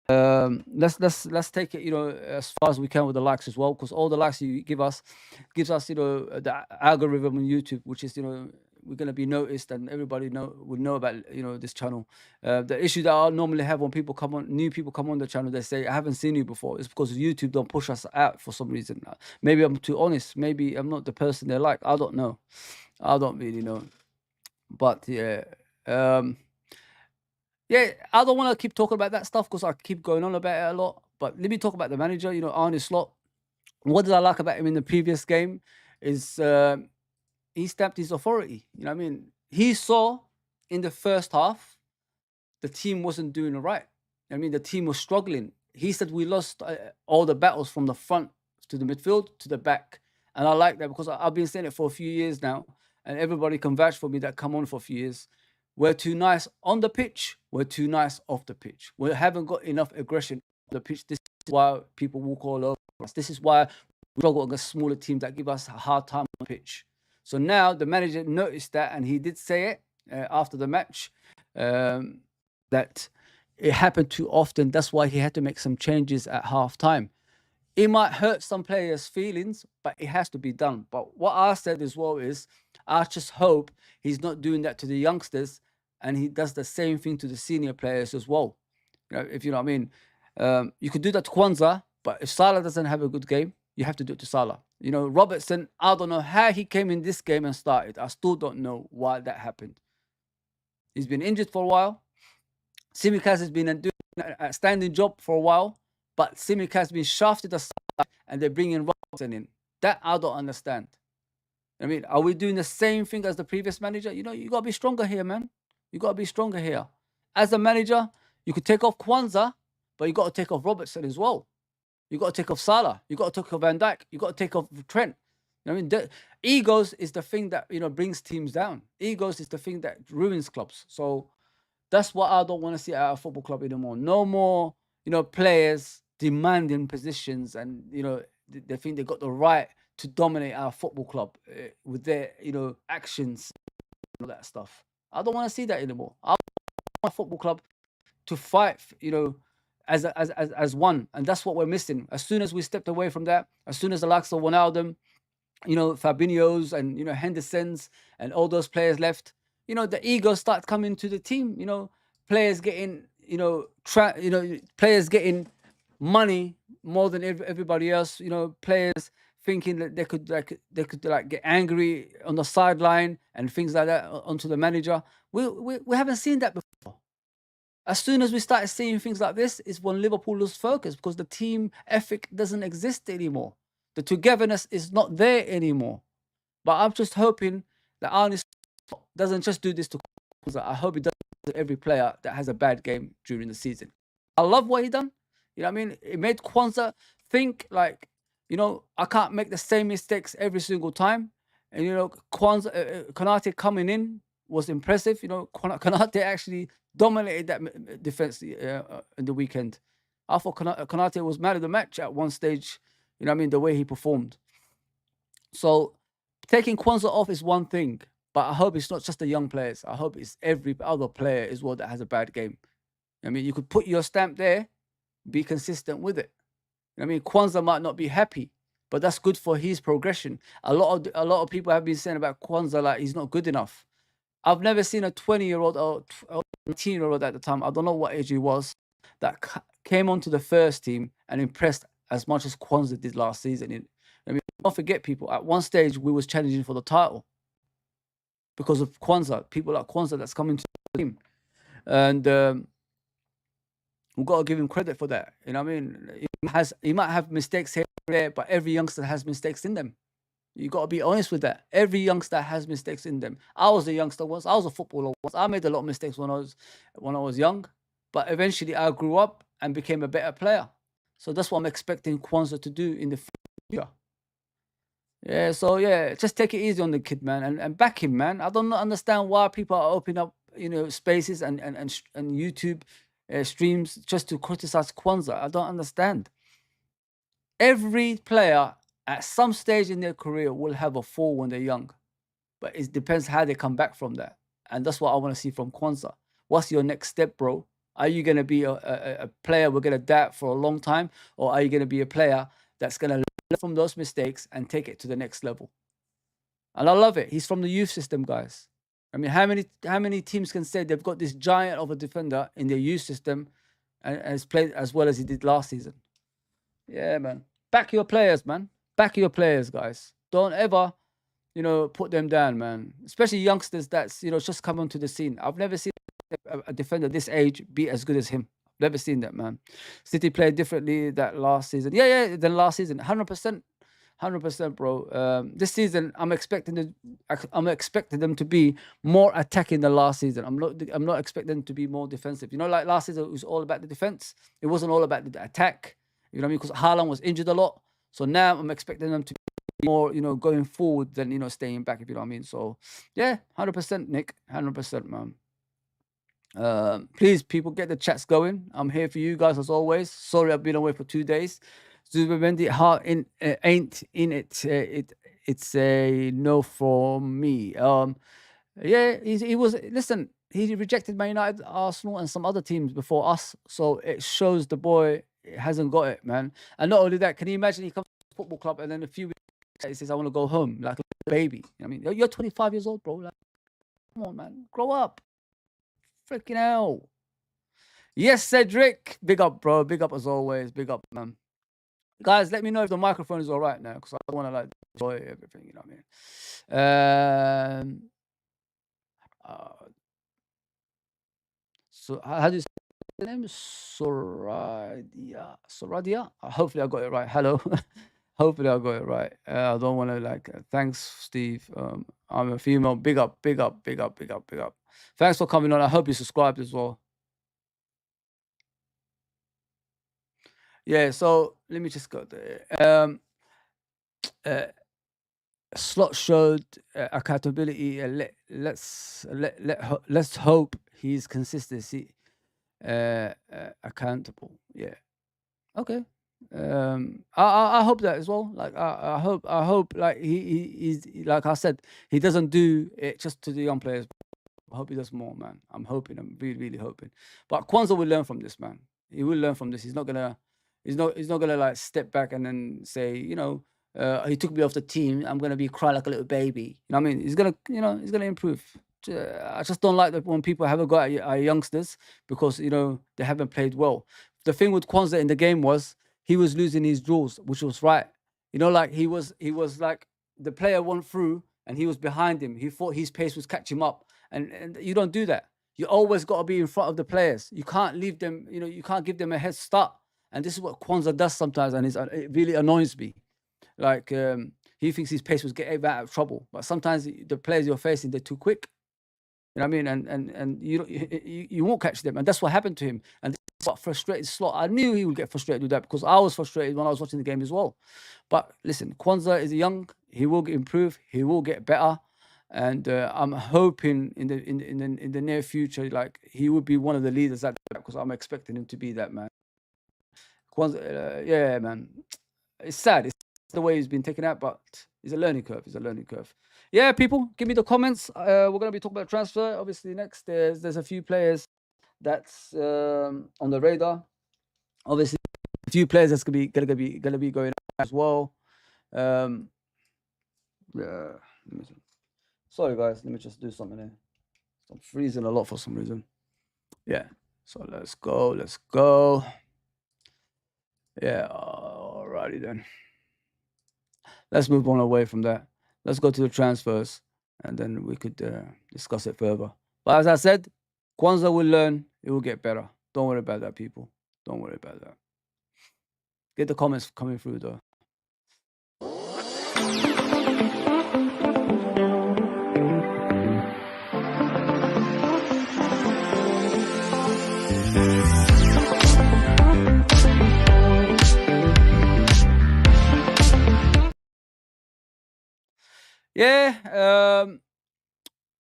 Let's take it, as far as we can with the likes as well, because all the likes you give us gives us, the algorithm on YouTube, which is, we're gonna be noticed, and everybody would know about, this channel. The issue that I normally have when new people come on the channel, they say, I haven't seen you before. It's because YouTube don't push us out for some reason. Maybe I'm too honest. Maybe I'm not the person they like. I don't know. I don't really know. But yeah. Yeah, I don't want to keep talking about that stuff because I keep going on about it a lot. But let me talk about the manager, Arne Slot. What did I like about him in the previous game is he stamped his authority. You know what I mean? He saw in the first half the team wasn't doing it right. I mean, the team was struggling. He said we lost all the battles from the front to the midfield to the back. And I like that because I've been saying it for a few years now. And everybody can vouch for me that come on for a few years. We're too nice on the pitch. We're too nice off the pitch. We haven't got enough aggression on the pitch. This is why people walk all over us. This is why we struggle against smaller teams that give us a hard time on the pitch. So now the manager noticed that, and he did say it after the match, that it happened too often. That's why he had to make some changes at half time. It might hurt some players' feelings, but it has to be done. But what I said as well is, I just hope he's not doing that to the youngsters, and he does the same thing to the senior players as well. If you know what I mean. You could do that to Kwanzaa, but if Salah doesn't have a good game, you have to do it to Salah. Robertson, I don't know how he came in this game and started. I still don't know why that happened. He's been injured for a while. Simicast has been doing a standing job for a while, but Simic has been shafted aside and they're bringing Robertson in. That I don't understand. I mean, are we doing the same thing as the previous manager? You got to be stronger here, man. You got to be stronger here. As a manager, you could take off Kwanzaa, but you got to take off Robertson as well. You got to take off Salah. You got to take off Van Dijk. You got to take off Trent. I mean, egos is the thing that brings teams down. Egos is the thing that ruins clubs. So that's what I don't want to see at our football club anymore. No more, players demanding positions, and they think they got the right to dominate our football club with their actions and all that stuff. I don't want to see that anymore. I want my football club to fight, as one, and that's what we're missing. As soon as we stepped away from that, as soon as the likes of Wijnaldum, Fabinho's and Henderson's and all those players left, the ego start coming to the team. Players getting players getting money more than everybody else. Players thinking that they could get angry on the sideline and things like that onto the manager. We haven't seen that before. As soon as we started seeing things like this is when Liverpool lose focus, because the team ethic doesn't exist anymore. The togetherness is not there anymore. But I'm just hoping that Arne doesn't just do this to Kwanzaa. I hope he does it to every player that has a bad game during the season. I love what he done. You know what I mean? It made Kwanzaa think like, I can't make the same mistakes every single time. And, Kwanzaa, Konate coming in was impressive. Konate actually dominated that defense in the weekend. I thought Konate was man of the match at one stage. You know what I mean? The way he performed. So taking Kwanzaa off is one thing, but I hope it's not just the young players. I hope it's every other player as well that has a bad game. I mean, you could put your stamp there, be consistent with it. I mean, Kwanzaa might not be happy, but that's good for his progression. A lot of people have been saying about Kwanzaa like he's not good enough. I've never seen a 20-year-old or 19-year-old at the time, I don't know what age he was, that came onto the first team and impressed as much as Kwanzaa did last season. I mean, don't forget, people, at one stage we was challenging for the title because of Kwanzaa. People like Kwanzaa that's coming to the team. And we've got to give him credit for that. You know what I mean? He might have mistakes here and there, but every youngster has mistakes in them. You got to be honest with that. Every youngster has mistakes in them. I was a youngster once. I was a footballer once. I made a lot of mistakes when I was young, but eventually I grew up and became a better player. So that's what I'm expecting Kwanzaa to do in the future. Yeah, so yeah, just take it easy on the kid, man, and back him, man. I don't understand why people are opening up spaces and YouTube streams just to criticize Kwanzaa. I don't understand. Every player at some stage in their career will have a fall when they're young, but it depends how they come back from that. And that's what I want to see from Kwanzaa. What's your next step, bro? Are you going to be a player we're going to doubt for a long time, or are you going to be a player that's going to learn from those mistakes and take it to the next level? And I love it. He's from the youth system, guys. I mean, how many teams can say they've got this giant of a defender in their youth system and has played as well as he did last season? Yeah, man. Back your players, man. Back your players, guys. Don't ever, put them down, man. Especially youngsters that's, just come onto the scene. I've never seen a defender this age be as good as him. Never seen that, man. City played differently that last season. Yeah, than last season. 100%. 100%, bro. This season, I'm expecting them to be more attacking than last season. I'm not expecting them to be more defensive. Like last season, it was all about the defense. It wasn't all about the attack. You know what I mean? Because Haaland was injured a lot. So now I'm expecting them to be more, going forward than, staying back, if you know what I mean. So, yeah, 100%, Nick. 100%, man. Please, people, get the chats going. I'm here for you guys as always. Sorry I've been away for 2 days. Zubimendi heart ain't in it. It's a no from me. Yeah, he was. Listen, he rejected Man United, Arsenal, and some other teams before us. So it shows the boy hasn't got it, man. And not only that, can you imagine he comes to the football club and then a few weeks later he says, "I want to go home," like a baby. I mean, you're 25 years old, bro. Like, come on, man, grow up. Freaking hell. Yes, Cedric. Big up, bro. Big up as always. Big up, man. Guys, let me know if the microphone is all right now, because I want to enjoy everything. You know what I mean? So how do you say the name? Soradia. Hopefully I got it right. Hello. Hopefully I got it right. I don't want to thanks, Steve. I'm a female. Big up, big up, big up, big up, big up. Thanks for coming on. I hope you subscribed as well. Yeah, so let me just go there. Slot showed accountability. Let's hope he's consistency accountable. Yeah. Okay. I hope that as well. Like I hope like he's like I said, he doesn't do it just to the young players. I hope he does more, man. I'm hoping. I'm really, really hoping. But Kwanzaa will learn from this, man. He will learn from this. He's not gonna like step back and then say, he took me off the team. I'm gonna be cry like a little baby. You know what I mean? He's gonna improve. I just don't like that when people haven't got our youngsters because they haven't played well. The thing with Kwanzaa in the game was he was losing his draws, which was right. Like he was like the player went through and he was behind him. He thought his pace was catching him up, and you don't do that. You always got to be in front of the players. You can't leave them. You can't give them a head start. And this is what Kwanzaa does sometimes, and it really annoys me. Like he thinks his pace was getting him out of trouble, but sometimes the players you're facing, they're too quick. You know what I mean? And you won't catch them, and that's what happened to him. And this is what frustrated Slot. I knew he would get frustrated with that because I was frustrated when I was watching the game as well. But listen, Kwanzaa is young. He will improve. He will get better, and I'm hoping in the near future, like he would be one of the leaders at that, because I'm expecting him to be that, man. Kwanzaa, yeah, man. It's sad. It's the way he's been taken out, but it's a learning curve. It's a learning curve. Yeah, people, give me the comments. We're going to be talking about transfer. Obviously, next there's a few players that's on the radar. Obviously, a few players that's gonna be going as well. Yeah. Sorry, guys. Let me just do something here. I'm freezing a lot for some reason. Yeah. So let's go. Let's go. Yeah. Alrighty then. Let's move on away from that. Let's go to the transfers, and then we could discuss it further. But as I said, Kwanzaa will learn. It will get better. Don't worry about that, people. Don't worry about that. Get the comments coming through, though. Yeah,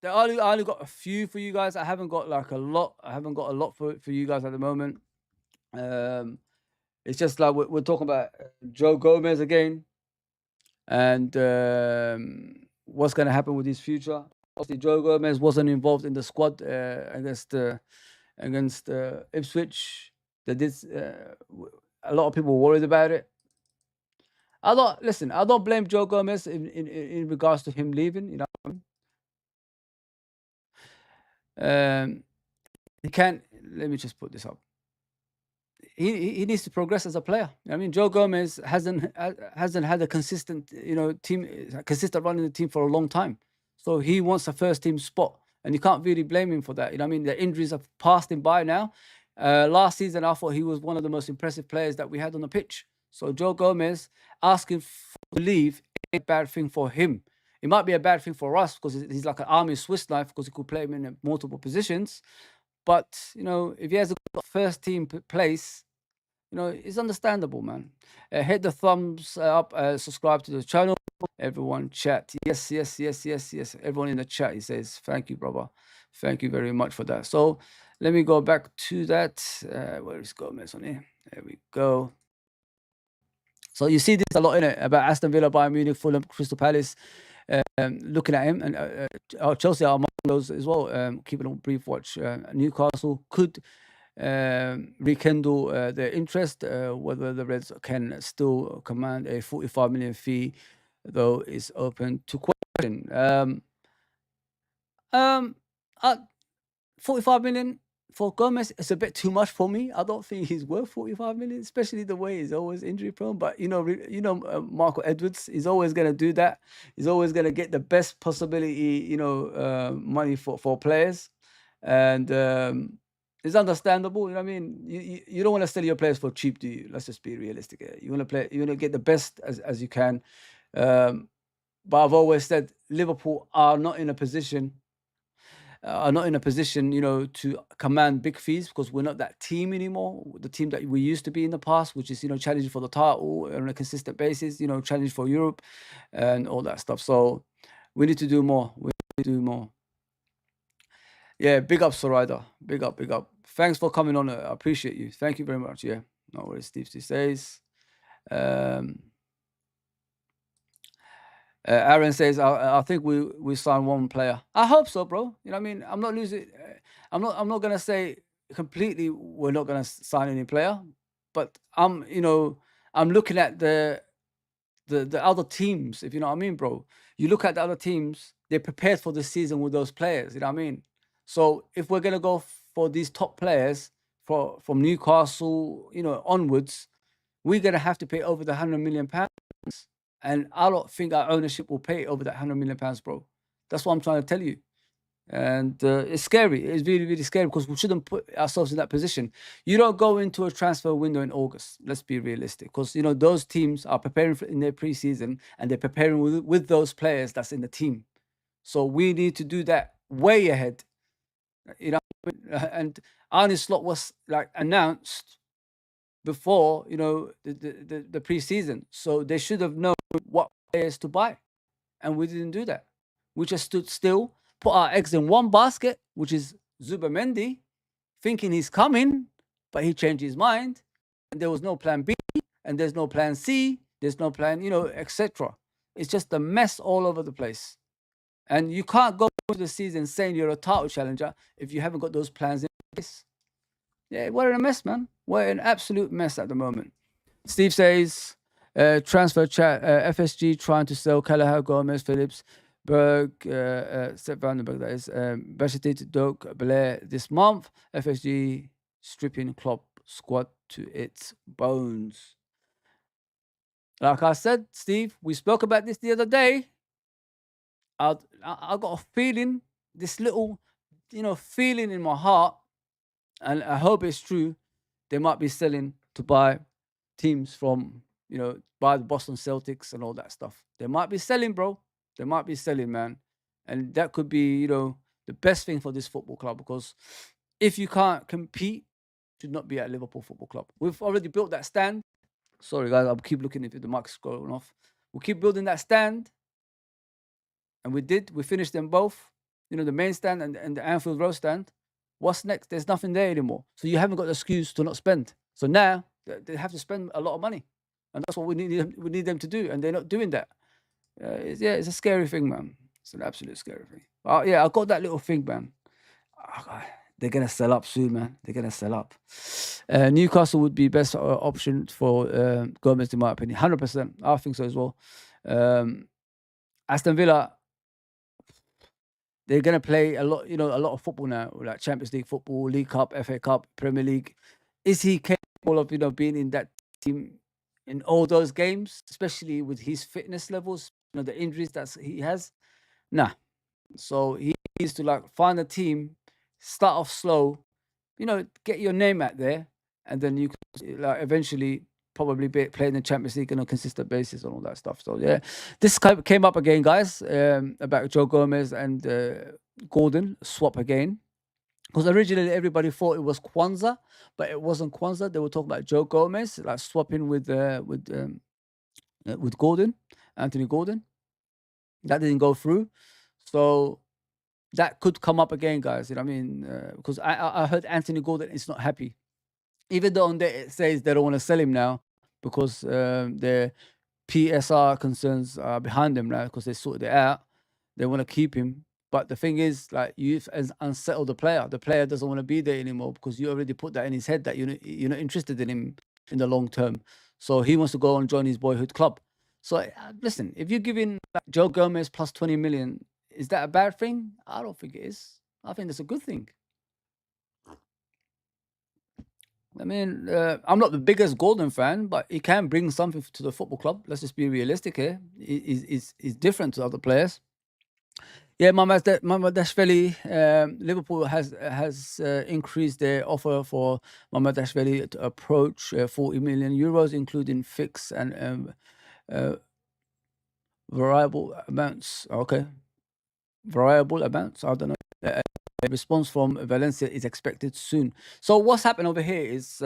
I only got a few for you guys. I haven't got like a lot. I haven't got a lot for you guys at the moment. Um, it's just like we're talking about Joe Gomez again, and what's going to happen with his future. Obviously, Joe Gomez wasn't involved in the squad against Ipswich. They did. A lot of people were worried about it. I don't listen. I don't blame Joe Gomez in regards to him leaving. You know, he can't. Let me just put this up. He needs to progress as a player. I mean, Joe Gomez hasn't had a consistent consistent run in the team for a long time. So he wants a first team spot, and you can't really blame him for that. You know, what I mean, the injuries have passed him by now. Last season, I thought he was one of the most impressive players that we had on the pitch. So Joe Gomez asking to leave ain't a bad thing for him. It might be a bad thing for us because he's like an army Swiss knife because he could play him in multiple positions. But if he has a first team place, it's understandable, man. Hit the thumbs up, subscribe to the channel. Everyone chat. Yes, yes, yes, yes, yes. Everyone in the chat, he says, thank you, brother. Thank you very much for that. So let me go back to that. Where is Gomez on here? There we go. So you see this a lot in it about Aston Villa, Bayern Munich, Fulham, Crystal Palace. Looking at him, and Chelsea are among those as well. Keeping a brief watch. Newcastle could rekindle their interest. Whether the Reds can still command a 45 million fee, though, is open to question. 45 million for Gomez is a bit too much for me. I don't think he's worth 45 million, especially the way he's always injury prone. But Marco Edwards is always going to do that. He's always going to get the best possibility, money for players, and it's understandable. You know what I mean? You don't want to sell your players for cheap, do you? Let's just be realistic here. You want to get the best as you can. But I've always said Liverpool are not in a position. To command big fees because we're not that team anymore. The team that we used to be in the past, which is, challenging for the title on a consistent basis, challenge for Europe and all that stuff. So we need to do more. We need to do more. Yeah, big up, Sorida. Big up, big up. Thanks for coming on. I appreciate you. Thank you very much. Yeah, no worries. Steve says. Aaron says, I think we signed one player. I hope so, bro. You know what I mean? I'm not losing. I'm not gonna say completely we're not gonna sign any player, but I'm looking at the other teams. If you know what I mean, bro. You look at the other teams; they're prepared for the season with those players. You know what I mean? So if we're gonna go for these top players from Newcastle, onwards, we're gonna have to pay over the £100 million. And I don't think our ownership will pay over that £100 million, bro. That's what I'm trying to tell you. And it's scary. It's really, really scary because we shouldn't put ourselves in that position. You don't go into a transfer window in August. Let's be realistic. Because, those teams are preparing in their preseason and they're preparing with those players that's in the team. So we need to do that way ahead. And Arne Slot was like announced before, the preseason. So they should have known what players to buy. And we didn't do that. We just stood still, put our eggs in one basket, which is Zubamendi, thinking he's coming, but he changed his mind. And there was no plan B, and there's no plan C, there's no plan, etc. It's just a mess all over the place. And you can't go into the season saying you're a title challenger if you haven't got those plans in place. Yeah, we're in a mess, man. We're in absolute mess at the moment. Steve says, transfer chat, FSG trying to sell Kelleher, Gomez, Phillips, Berg, Seth Vandenberg, that is, Bachetit, Doak, Blair this month. FSG stripping Klopp squad to its bones. Like I said, Steve, we spoke about this the other day. I got a feeling, this little, feeling in my heart, and I hope it's true. They might be selling to buy teams from, buy the Boston Celtics and all that stuff. They might be selling, bro. They might be selling, man. And that could be, the best thing for this football club because if you can't compete, you should not be at Liverpool Football Club. We've already built that stand. Sorry, guys, I'll keep looking if the mic's going off. We'll keep building that stand. And we did. We finished them both. the main stand and the Anfield Road stand. What's next? There's nothing there anymore. So you haven't got the excuse to not spend. So now they have to spend a lot of money, and that's what we need them to do, and they're not doing that. It's a scary thing, man. It's an absolute scary thing. Yeah, I got that little thing, man. Ah, they're gonna sell up soon, man. They're gonna sell up. Newcastle would be best option for Gomez, in my opinion. 100%. I think so as well. Aston Villa, they're gonna play a lot, a lot of football now, like Champions League football, League Cup, FA Cup, Premier League. Is he capable of, being in that team in all those games, especially with his fitness levels, the injuries that he has? Nah. So he needs to like find a team, start off slow, get your name out there, and then you can like eventually probably be playing the Champions League on a consistent basis and all that stuff. So yeah, this came up again, guys, about Joe Gomez and Gordon swap again. Because originally everybody thought it was Kwanzaa, but it wasn't Kwanzaa. They were talking about Joe Gomez like swapping with Gordon, Anthony Gordon. That didn't go through, so that could come up again, guys. You know what I mean? Because I heard Anthony Gordon is not happy, even though on there it says they don't want to sell him now because their PSR concerns are behind them now because they sorted it out. They want to keep him. But the thing is, like, you've unsettled the player. The player doesn't want to be there anymore because you already put that in his head that you're not interested in him in the long term. So he wants to go and join his boyhood club. So listen, if you're giving like, Joe Gomez plus 20 million, is that a bad thing? I don't think it is. I think that's a good thing. I mean, I'm not the biggest Gordon fan, but he can bring something to the football club. Let's just be realistic here. He's different to other players. Yeah, Mamardashvili, Liverpool has increased their offer for Mamardashvili to approach 40 million euros, including fixed and variable amounts. Okay, variable amounts. I don't know. A response from Valencia is expected soon. So what's happened over here is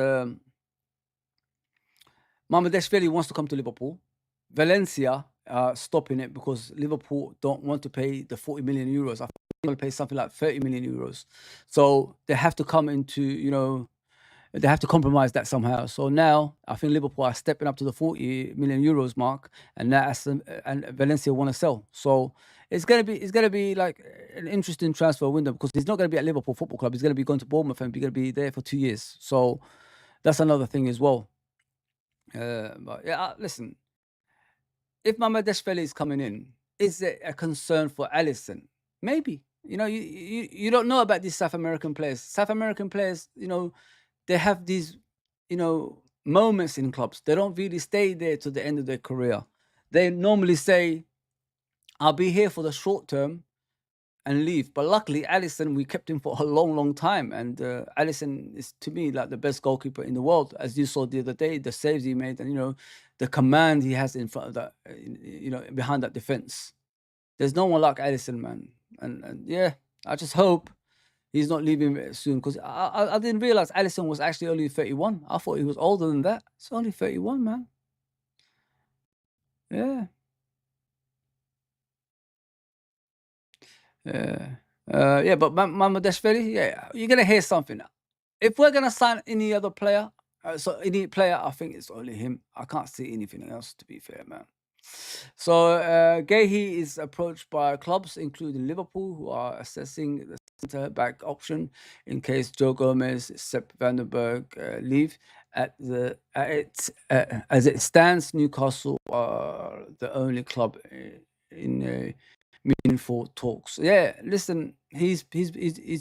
Mamardashvili wants to come to Liverpool. Valencia are stopping it because Liverpool don't want to pay the 40 million euros. I think they're going to pay something like 30 million euros. So they have to come into, they have to compromise that somehow. So now I think Liverpool are stepping up to the 40 million euros mark, and and Valencia want to sell. So it's gonna be like an interesting transfer window because he's not gonna be at Liverpool Football Club. He's gonna be going to Bournemouth and he's gonna be there for 2 years. So that's another thing as well. But yeah, listen. If Mamardashvili is coming in, is it a concern for Alisson? Maybe. You don't know about these South American players. South American players, they have these, moments in clubs. They don't really stay there to the end of their career. They normally say, I'll be here for the short term and leave. But luckily, Alisson, we kept him for a long, long time. And Alisson is, to me, like the best goalkeeper in the world. As you saw the other day, the saves he made and, the command he has in front of that, behind that defense. There's no one like Alisson, man. And yeah, I just hope he's not leaving soon because I didn't realize Alisson was actually only 31. I thought he was older than that. It's only 31, man. Yeah. Yeah, but Mamardashvili, yeah, you're gonna hear something. If we're gonna sign any other player, any player, I think it's only him. I can't see anything else, to be fair, man. So Gahey is approached by clubs, including Liverpool, who are assessing the centre back option in case Joe Gomez, Sepp Vandenberg leave. As it stands, Newcastle are the only club in meaningful talks. Yeah, listen, he's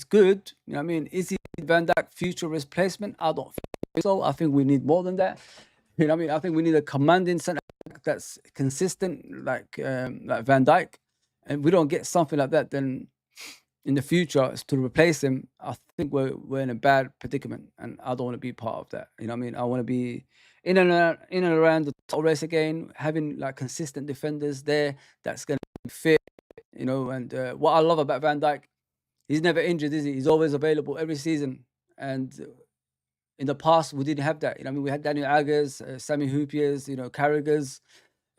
good. You know what I mean? Is he Van Dijk future replacement? I don't think so. I think we need more than that. You know what I mean? I think we need a commanding centre back that's consistent, like Van Dijk. And we don't get something like that, then in the future to replace him, I think we're in a bad predicament, and I don't want to be part of that. You know what I mean? I want to be in and around the top race again, having like consistent defenders there that's going to fit. And what I love about Van Dijk, he's never injured, is he? He's always available every season. And in the past, we didn't have that. We had Daniel Agers, Sammy Hoopiers, Carragher's,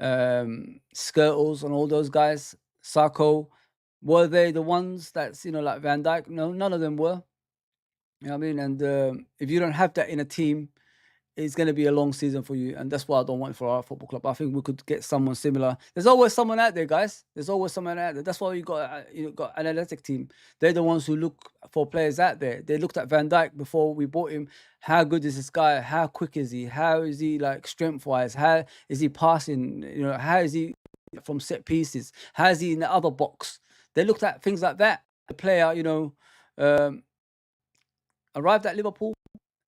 Skirtles, and all those guys, Sarko. Were they the ones that's, like Van Dijk? No, none of them were. You know what I mean? And if you don't have that in a team, it's going to be a long season for you. And that's what I don't want for our football club. I think we could get someone similar. There's always someone out there, guys. There's always someone out there. That's why you got an athletic team. They're the ones who look for players out there. They looked at Van Dijk before we bought him. How good is this guy? How quick is he? How is he like strength wise? How is he passing? How is he from set pieces? How is he in the other box? They looked at things like that. The player, um, arrived at Liverpool,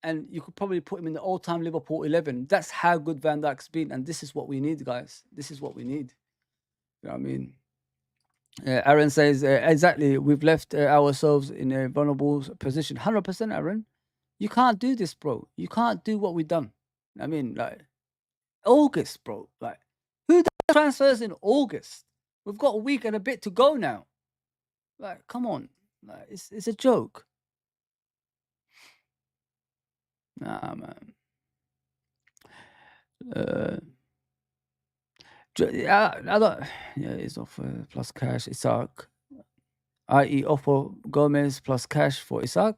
and you could probably put him in the all-time Liverpool 11. That's how good Van Dijk's been, and this is what we need, guys. This is what we need. You know what I mean? Aaron says, exactly, we've left ourselves in a vulnerable position. 100%, Aaron. You can't do this, bro. You can't do what we've done. I mean, like, August, bro. Like, who does transfers in August? We've got a week and a bit to go now. Like, come on. Like, it's a joke. Nah, man. Yeah, I don't. Yeah, it's offer plus cash. Isaac, i.e., offer Gomez plus cash for Isaac.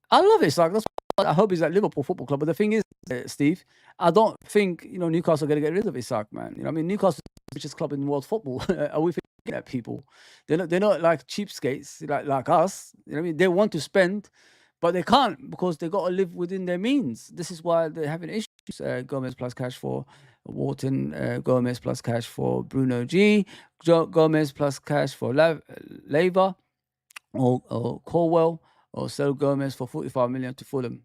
I love Isaac. That's why I hope he's at Liverpool Football Club. But the thing is, Steve, I don't think Newcastle are going to get rid of Isaac, man. I mean, Newcastle is the richest club in world football. Are we thinking at people? They're not like cheapskates like us. You know what I mean? They want to spend, but they can't because they got to live within their means. This is why they're having issues. Gomez plus cash for Wharton, Gomez plus cash for Bruno G, Gomez plus cash for Leva or Corwell, or sell Gomez for 45 million to Fulham.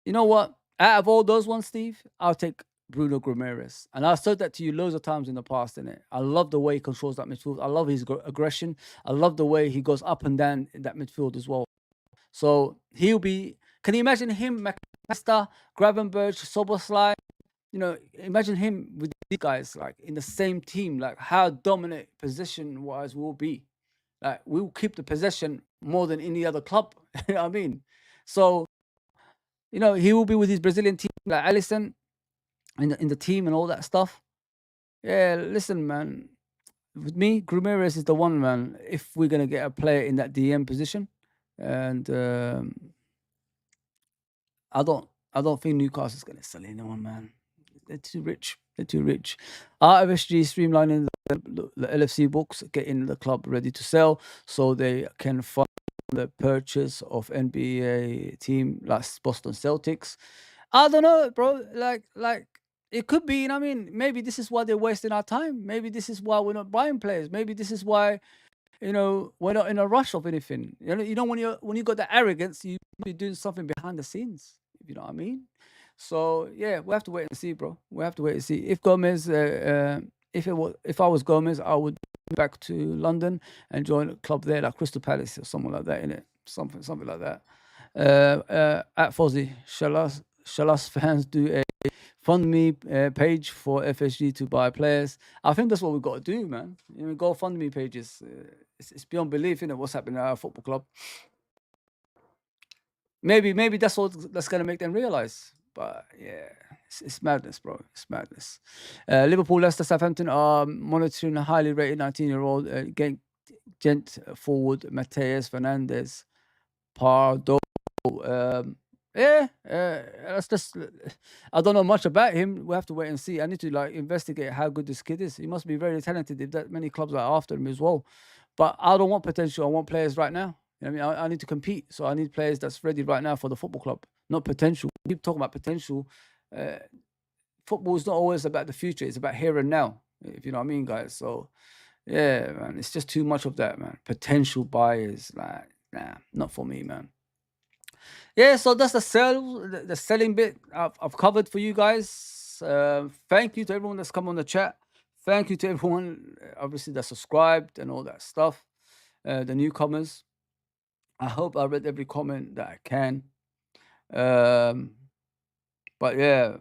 You know what? Out of all those ones, Steve, I'll take Bruno Guimaraes. And I've said that to you loads of times in the past, innit? I love the way he controls that midfield. I love his aggression. I love the way he goes up and down in that midfield as well. So he'll be. Can you imagine him, McAllister, Gravenberch, Soboslai? Imagine him with these guys like in the same team. Like how dominant position-wise we'll be. Like we'll keep the possession more than any other club. You know what I mean? So he will be with his Brazilian team, like Alisson, in the team and all that stuff. Yeah, listen, man. With me, Grumeres is the one, man. If we're gonna get a player in that DM position, and I don't think Newcastle's gonna sell anyone, man. They're too rich. They're too rich. RFSG streamlining the LFC books, getting the club ready to sell, so they can fund the purchase of NBA team like Boston Celtics. I don't know, bro. Like it could be. I mean, maybe this is why they're wasting our time. Maybe this is why we're not buying players. Maybe this is why we're not in a rush of anything. When you got the arrogance, you're doing something behind the scenes. If you know what I mean. So yeah, we have to wait and see, bro. We have to wait and see. If Gomez, if I was Gomez, I would go back to London and join a club there, like Crystal Palace or something like that, innit? Something like that. At Fozzy, shall us fans do a fund me page for FSG to buy players? I think that's what we've got to do, man. Go fund me pages. It's beyond belief, innit? What's happening at our football club? Maybe that's that's gonna make them realize. But yeah, it's madness, bro. It's madness. Liverpool, Leicester, Southampton are monitoring a highly rated 19-year-old gent forward Mateus Fernandez Pardo. That's just. I don't know much about him. We have to wait and see. I need to investigate how good this kid is. He must be very talented if that many clubs are after him as well. But I don't want potential. I want players right now. You know what I mean? I need to compete, so I need players that's ready right now for the football club, not potential. We keep talking about potential. Football is not always about the future; it's about here and now. If you know what I mean, guys. So, yeah, man, it's just too much of that, man. Potential buyers, like, nah, not for me, man. Yeah, so that's the selling bit I've covered for you guys. Thank you to everyone that's come on the chat. Thank you to everyone, obviously, that subscribed and all that stuff. The newcomers. I hope I read every comment that I can. But yeah,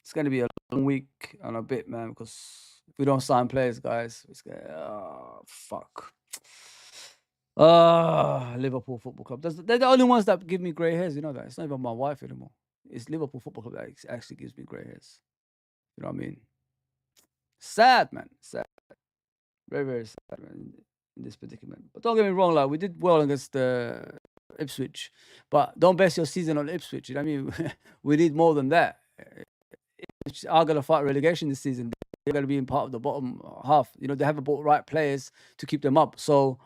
it's going to be a long week and a bit, man, because if we don't sign players, guys, it's going to, fuck. Liverpool Football Club. They're the only ones that give me grey hairs, you know that. It's not even my wife anymore. It's Liverpool Football Club that actually gives me grey hairs. You know what I mean? Sad, man. Sad. Very, very sad, man, in this predicament. But don't get me wrong, like we did well against Ipswich, but don't base your season on Ipswich. You know what I mean? We need more than that. Ipswich are going to fight relegation this season. They're going to be in part of the bottom half. You know, they haven't bought right players to keep them up. So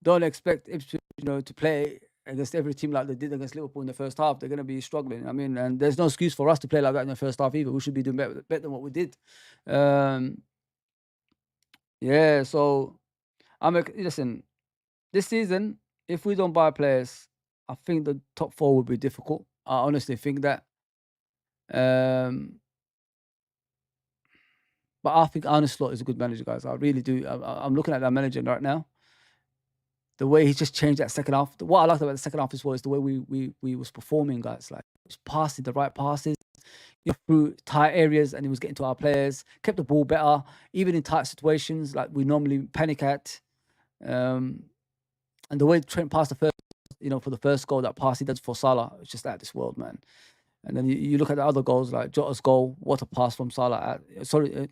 don't expect Ipswich, to play against every team like they did against Liverpool in the first half. They're going to be struggling. I mean, and there's no excuse for us to play like that in the first half either. We should be doing better than what we did. Yeah, so listen. This season, if we don't buy players, I think the top four will be difficult. I honestly think that. Um, but I think Arne Slot is a good manager, guys. I really do. I'm looking at that manager right now. The way he just changed that second half. What I liked about the second half as well is the way we was performing, guys. Like just passing the right passes, through tight areas, and he was getting to our players. Kept the ball better, even in tight situations like we normally panic at. Um, and the way Trent passed the first, for the first goal, that pass he does for Salah, it's just out of this world, man. And then you look at the other goals, like Jota's goal, what a pass from Salah. Not Jota's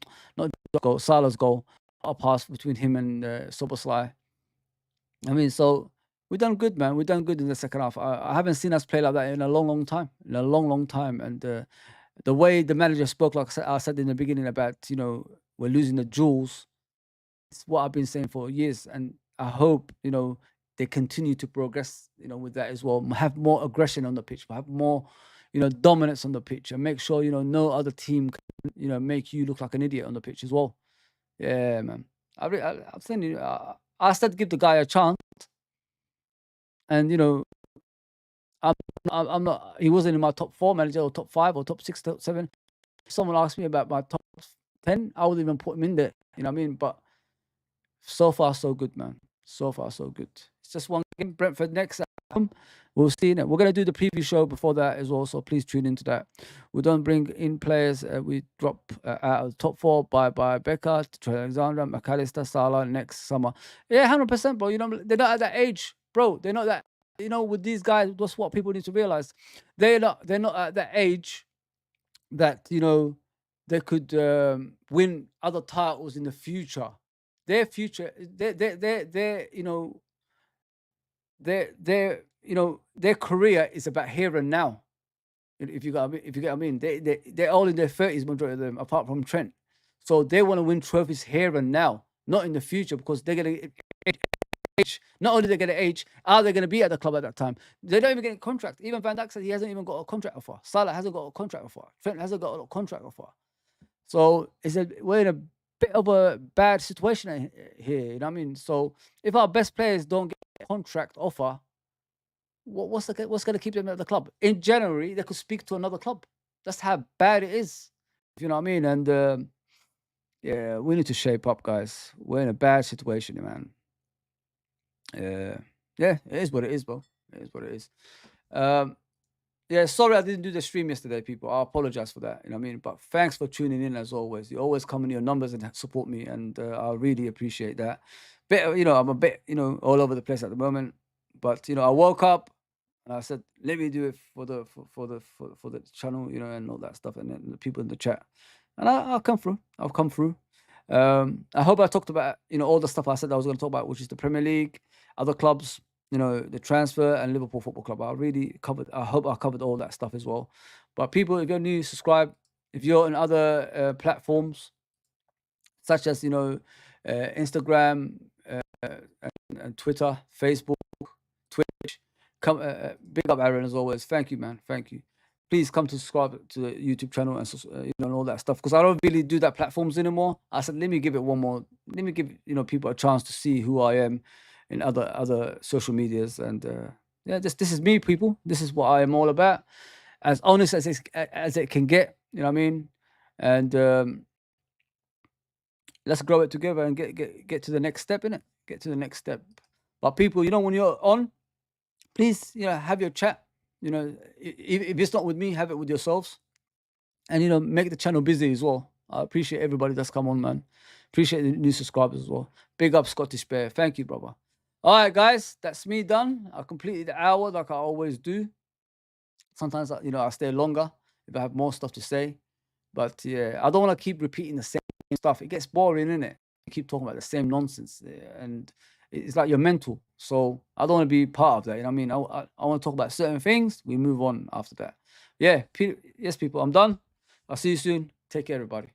goal, Salah's goal, a pass between him and Soboslai. I mean, so we've done good, man. We've done good in the second half. I haven't seen us play like that in a long, long time. In a long, long time. And the way the manager spoke, like I said in the beginning about, we're losing the jewels. It's what I've been saying for years. And I hope, they continue to progress, with that as well. Have more aggression on the pitch, have more, dominance on the pitch, and make sure, no other team can, make you look like an idiot on the pitch as well. Yeah, man. I'm saying, I said give the guy a chance, and I'm not. He wasn't in my top 4 manager or top 5 or top 6, top 7. If someone asked me about my top 10, I wouldn't even put him in there. You know what I mean? But so far, so good, man. So far, so good. It's just one game. Brentford next. We'll see. We're going to do the preview show before that as well, so please tune into that. We don't bring in players. We drop out of the top 4 by Becker, Trent Alexander, McAllister, Salah next summer. Yeah, 100%, bro. They're not at that age, bro. They're not that. With these guys, that's what people need to realize. They're not at that age that they could win other titles in the future. Their future, their career is about here and now. If you get what I mean, they're all in their 30s, majority of them, apart from Trent. So they want to win trophies here and now, not in the future, because they're gonna age. Not only they're gonna age, are they gonna be at the club at that time? They don't even get a contract. Even Van Dijk said he hasn't even got a contract offer. Salah hasn't got a contract offer. Trent hasn't got a contract offer. So we're in a bit of a bad situation here. You know what I mean? So if our best players don't get a contract offer, what's going to keep them at the club? In January, they could speak to another club. That's how bad it is. You know what I mean? And yeah, we need to shape up, guys. We're in a bad situation, man. Yeah, it is what it is, bro. It is what it is. Yeah, sorry I didn't do the stream yesterday, people. I apologize for that. You know what I mean? But thanks for tuning in as always. You always come in your numbers and support me, and I really appreciate that. I'm a bit, all over the place at the moment. But I woke up and I said, let me do it for the channel, and all that stuff, and then the people in the chat. And I'll come through. I'll come through. I hope I talked about all the stuff I said I was going to talk about, which is the Premier League, other clubs, the transfer, and Liverpool Football Club. I hope I covered all that stuff as well. But people, if you're new, subscribe. If you're on other platforms, such as Instagram, and Twitter, Facebook, Twitch, big up Aaron as always. Thank you, man. Thank you. Please come to subscribe to the YouTube channel and all that stuff, because I don't really do that platforms anymore. I said, let me give it one more. Let me give people a chance to see who I am in other social medias. And yeah, this is me, people. This is what I am all about. As honest as it can get. You know what I mean? And let's grow it together and get to the next step, innit? Get to the next step. But people, when you're on, please, have your chat. If it's not with me, have it with yourselves. And, make the channel busy as well. I appreciate everybody that's come on, man. Appreciate the new subscribers as well. Big up Scottish Bear. Thank you, brother. All right, guys, that's me done. I completed the hour like I always do. Sometimes, I stay longer if I have more stuff to say. But, yeah, I don't want to keep repeating the same stuff. It gets boring, innit? keep talking about the same nonsense, and it's like you're mental. So I don't want to be part of that. You know what I mean? I want to talk about certain things. We move on after that. Yeah, yes, people. I'm done. I'll see you soon. Take care, everybody.